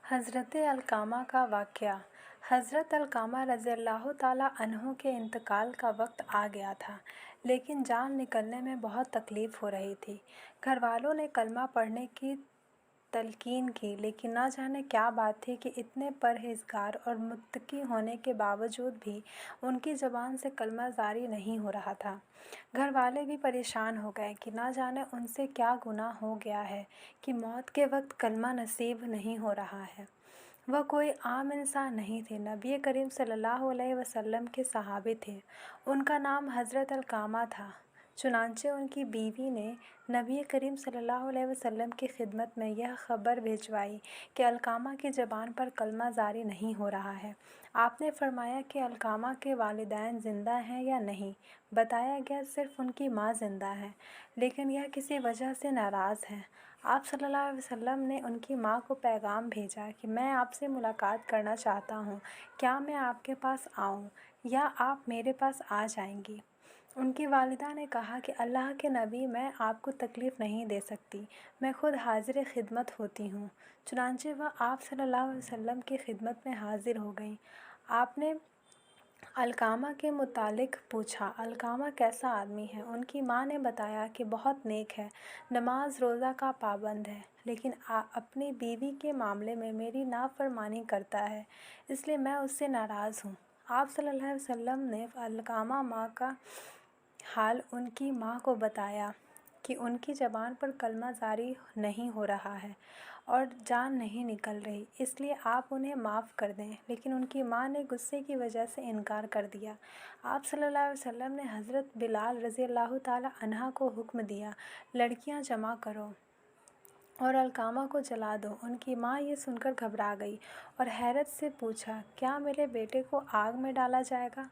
حضرت علقمہ کا واقعہ۔ حضرت علقمہ رضی اللہ تعالیٰ عنہ کے انتقال کا وقت آ گیا تھا، لیکن جان نکلنے میں بہت تکلیف ہو رہی تھی۔ گھر والوں نے کلمہ پڑھنے کی تلقین کی، لیکن نہ جانے کیا بات تھی کہ اتنے پرہیزگار اور متقی ہونے کے باوجود بھی ان کی زبان سے کلمہ جاری نہیں ہو رہا تھا۔ گھر والے بھی پریشان ہو گئے کہ نہ جانے ان سے کیا گناہ ہو گیا ہے کہ موت کے وقت کلمہ نصیب نہیں ہو رہا ہے۔ وہ کوئی عام انسان نہیں تھے، نبی کریم صلی اللہ علیہ وسلم کے صحابی تھے۔ ان کا نام حضرت علقمہ تھا۔ چنانچہ ان کی بیوی نے نبی کریم صلی اللہ علیہ وسلم کی خدمت میں یہ خبر بھجوائی کہ علقمہ کی زبان پر کلمہ جاری نہیں ہو رہا ہے۔ آپ نے فرمایا کہ علقمہ کے والدین زندہ ہیں یا نہیں؟ بتایا گیا صرف ان کی ماں زندہ ہے، لیکن یہ کسی وجہ سے ناراض ہیں۔ آپ صلی اللہ علیہ وسلم نے ان کی ماں کو پیغام بھیجا کہ میں آپ سے ملاقات کرنا چاہتا ہوں، کیا میں آپ کے پاس آؤں یا آپ میرے پاس آ جائیں گی؟ ان کی والدہ نے کہا کہ اللہ کے نبی، میں آپ کو تکلیف نہیں دے سکتی، میں خود حاضر خدمت ہوتی ہوں۔ چنانچہ وہ آپ صلی اللہ علیہ وسلم کی خدمت میں حاضر ہو گئیں۔ آپ نے علقمہ کے متعلق پوچھا، علقمہ کیسا آدمی ہے؟ ان کی ماں نے بتایا کہ بہت نیک ہے، نماز روزہ کا پابند ہے، لیکن اپنی بیوی کے معاملے میں میری نافرمانی کرتا ہے، اس لیے میں اس سے ناراض ہوں۔ آپ صلی اللہ علیہ وسلم نے علقمہ ماں کا حال ان کی ماں کو بتایا کہ ان کی زبان پر کلمہ جاری نہیں ہو رہا ہے اور جان نہیں نکل رہی، اس لیے آپ انہیں معاف کر دیں، لیکن ان کی ماں نے غصے کی وجہ سے انکار کر دیا۔ آپ صلی اللہ علیہ وسلم نے حضرت بلال رضی اللہ تعالیٰ عنہ کو حکم دیا، لڑکیاں جمع کرو اور علقمہ کو جلا دو۔ ان کی ماں یہ سن کر گھبرا گئی اور حیرت سے پوچھا، کیا میرے بیٹے کو آگ میں ڈالا جائے گا؟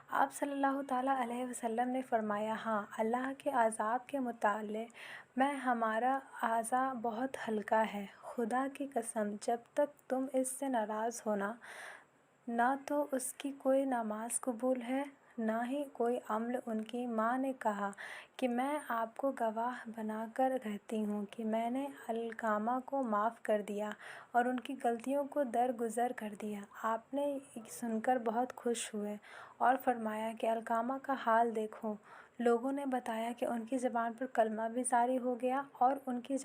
آپ صلی اللہ تعالیٰ علیہ وسلم نے فرمایا، ہاں، اللہ کے عذاب کے متعلق میں ہمارا عزا بہت ہلکا ہے۔ خدا کی قسم، جب تک تم اس سے ناراض ہو نہ تو اس کی کوئی نماز قبول ہے نہ ہی کوئی عمل۔ ان کی ماں نے کہا کہ میں آپ کو گواہ بنا کر کہتی ہوں کہ میں نے علقمہ کو معاف کر دیا اور ان کی غلطیوں کو درگزر کر دیا۔ آپ نے سن کر بہت خوش ہوئے اور فرمایا کہ علقمہ کا حال دیکھو۔ لوگوں نے بتایا کہ ان کی زبان پر کلمہ بھی جاری ہو گیا اور ان کی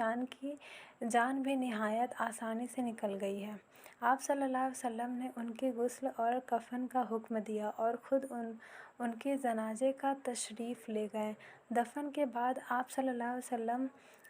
جان بھی نہایت آسانی سے نکل گئی ہے۔ آپ صلی اللہ علیہ وسلم نے ان کے غسل اور کفن کا حکم دیا اور خود ان کے جنازے کا تشریف لے گئے۔ دفن کے بعد آپ صلی اللہ علیہ وسلم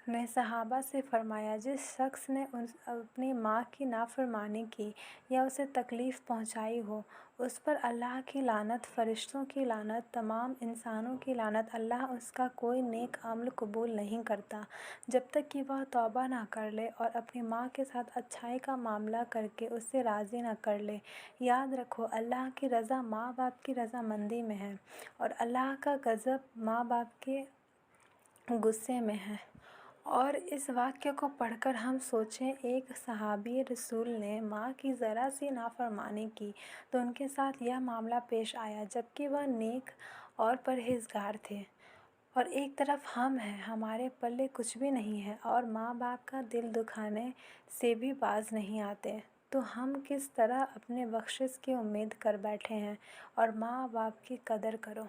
نے صحابہ سے فرمایا، جس شخص نے اپنی ماں کی نافرمانی کی یا اسے تکلیف پہنچائی ہو، اس پر اللہ کی لعنت، فرشتوں کی لعنت، تمام انسانوں کی لعنت، اللہ اس کا کوئی نیک عمل قبول نہیں کرتا جب تک کہ وہ توبہ نہ کر لے اور اپنی ماں کے ساتھ اچھائی کا معاملہ کر کے اس سے راضی نہ کر لے۔ یاد رکھو، اللہ کی رضا ماں باپ کی رضامندی میں ہے اور اللہ کا غضب ماں باپ کے غصے میں ہے۔ اور اس واقعے کو پڑھ کر ہم سوچیں، ایک صحابی رسول نے ماں کی ذرا سی نافرمانی کی تو ان کے ساتھ یہ معاملہ پیش آیا، جبکہ وہ نیک اور پرہیزگار تھے، اور ایک طرف ہم ہیں، ہمارے پلے کچھ بھی نہیں ہے اور ماں باپ کا دل دکھانے سے بھی باز نہیں آتے، تو ہم کس طرح اپنے بخشش کی امید کر بیٹھے ہیں؟ اور ماں باپ کی قدر کرو۔